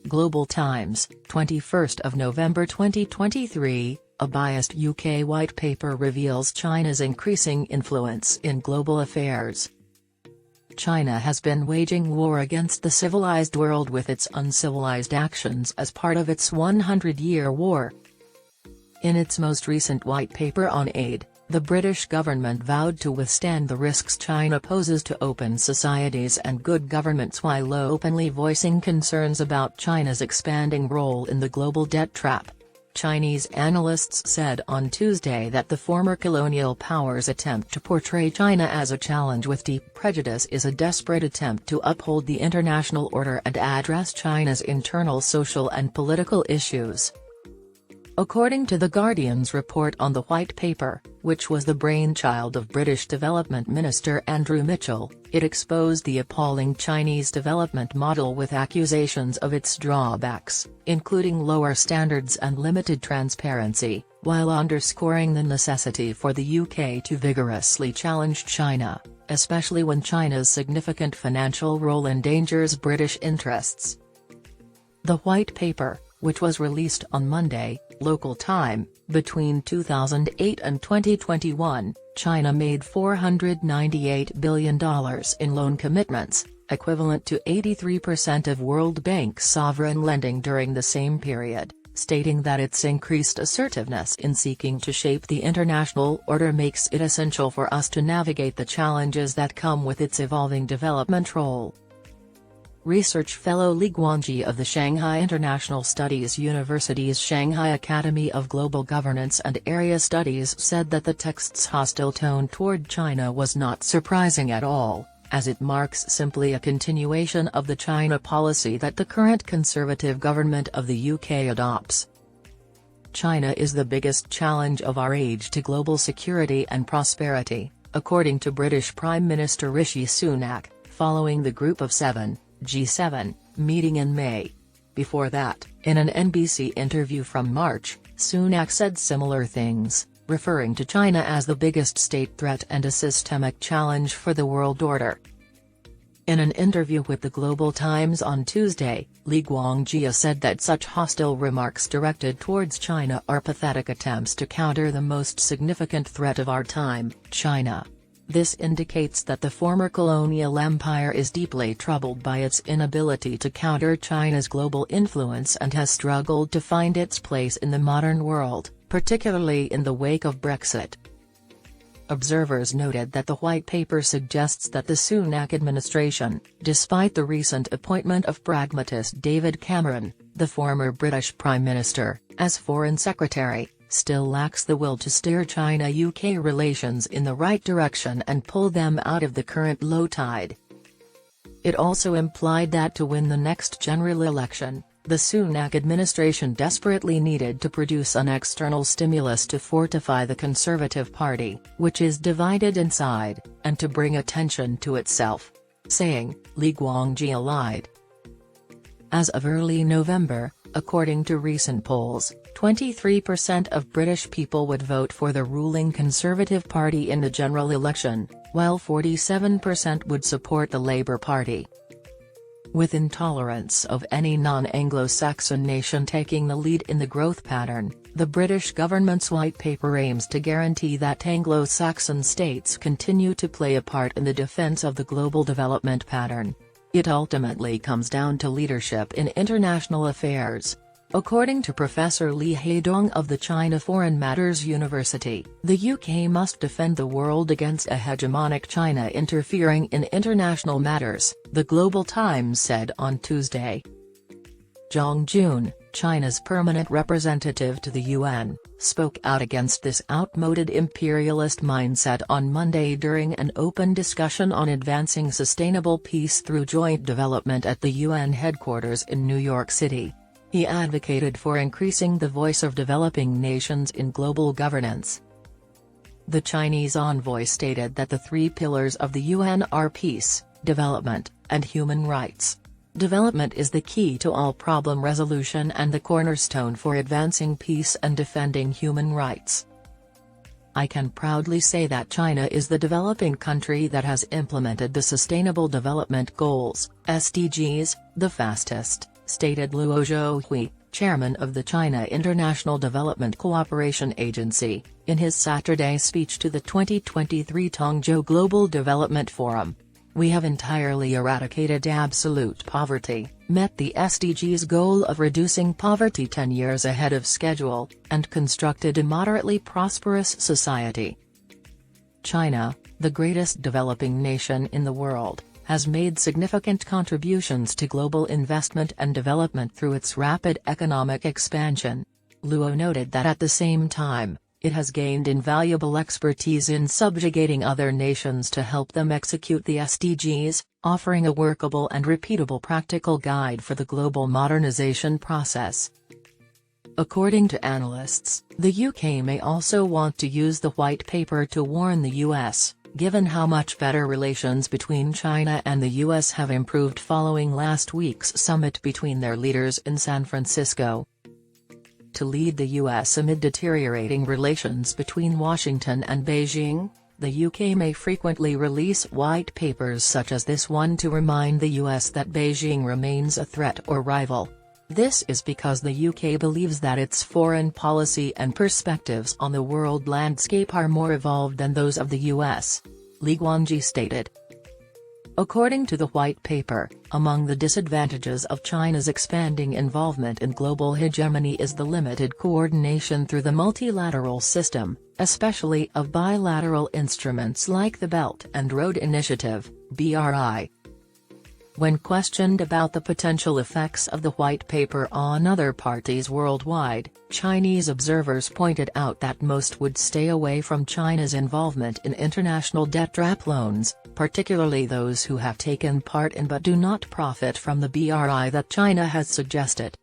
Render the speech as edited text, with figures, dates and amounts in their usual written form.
Global Times, 21st of November 2023, a biased UK white paper reveals China's increasing influence in global affairs. China has been waging war against the civilized world with its uncivilized actions as part of its 100-year war. In its most recent white paper on aid, the British government vowed to withstand the risks China poses to open societies and good governments while openly voicing concerns about China's expanding role in the global debt trap. Chinese analysts said on Tuesday that the former colonial power's attempt to portray China as a challenge with deep prejudice is a desperate attempt to uphold the international order and address China's internal social and political issues. According to The Guardian's report on the White Paper, which was the brainchild of British Development Minister Andrew Mitchell, it exposed the appalling Chinese development model with accusations of its drawbacks, including lower standards and limited transparency, while underscoring the necessity for the UK to vigorously challenge China, especially when China's significant financial role endangers British interests. The White Paper, which was released on Monday, local time, between 2008 and 2021, China made $498 billion in loan commitments, equivalent to 83% of World Bank sovereign lending during the same period, stating that its increased assertiveness in seeking to shape the international order makes it essential for us to navigate the challenges that come with its evolving development role. Research fellow Li Guangji of the Shanghai International Studies University's Shanghai Academy of Global Governance and Area Studies said that the text's hostile tone toward China was not surprising at all, as it marks simply a continuation of the China policy that the current conservative government of the UK adopts. China is the biggest challenge of our age to global security and prosperity, according to British Prime Minister Rishi Sunak, following the Group of Seven (G7) meeting in May. Before that, in an NBC interview from March, Sunak said similar things, referring to China as the biggest state threat and a systemic challenge for the world order. In an interview with the Global Times on Tuesday, Li Guangji said that such hostile remarks directed towards China are pathetic attempts to counter the most significant threat of our time, China. This indicates that the former colonial empire is deeply troubled by its inability to counter China's global influence and has struggled to find its place in the modern world, particularly in the wake of Brexit. Observers noted that the White Paper suggests that the Sunak administration, despite the recent appointment of pragmatist David Cameron, the former British Prime Minister, as Foreign Secretary, still lacks the will to steer China-UK relations in the right direction and pull them out of the current low tide. It also implied that to win the next general election, the Sunak administration desperately needed to produce an external stimulus to fortify the Conservative Party, which is divided inside, and to bring attention to itself. Saying, Li Guangji lied. As of early November, according to recent polls, 23% of British people would vote for the ruling Conservative Party in the general election, while 47% would support the Labour Party. With intolerance of any non-Anglo-Saxon nation taking the lead in the growth pattern, the British government's White Paper aims to guarantee that Anglo-Saxon states continue to play a part in the defence of the global development pattern. It ultimately comes down to leadership in international affairs. According to Professor Li Haidong of the China Foreign Matters University, the UK must defend the world against a hegemonic China interfering in international matters, the Global Times said on Tuesday. Zhang Jun, China's permanent representative to the UN, spoke out against this outmoded imperialist mindset on Monday during an open discussion on advancing sustainable peace through joint development at the UN headquarters in New York City. He advocated for increasing the voice of developing nations in global governance. The Chinese envoy stated that the three pillars of the UN are peace, development, and human rights. Development is the key to all problem resolution and the cornerstone for advancing peace and defending human rights. I can proudly say that China is the developing country that has implemented the Sustainable Development Goals, SDGs, the fastest, stated Luo Zhouhui, chairman of the China International Development Cooperation Agency, in his Saturday speech to the 2023 Tongzhou Global Development Forum. We have entirely eradicated absolute poverty, met the SDG's goal of reducing poverty 10 years ahead of schedule, and constructed a moderately prosperous society. China, the greatest developing nation in the world, has made significant contributions to global investment and development through its rapid economic expansion. Luo noted that at the same time, it has gained invaluable expertise in subjugating other nations to help them execute the SDGs, offering a workable and repeatable practical guide for the global modernization process. According to analysts, the UK may also want to use the white paper to warn the US, given how much better relations between China and the US have improved following last week's summit between their leaders in San Francisco. To lead the US amid deteriorating relations between Washington and Beijing, the UK may frequently release white papers such as this one to remind the US that Beijing remains a threat or rival. This is because the UK believes that its foreign policy and perspectives on the world landscape are more evolved than those of the US, Li Guangji stated. According to the white paper, among the disadvantages of China's expanding involvement in global hegemony is the limited coordination through the multilateral system, especially of bilateral instruments like the Belt and Road Initiative, BRI. When questioned about the potential effects of the white paper on other parties worldwide, Chinese observers pointed out that most would stay away from China's involvement in international debt trap loans, particularly those who have taken part in but do not profit from the BRI that China has suggested.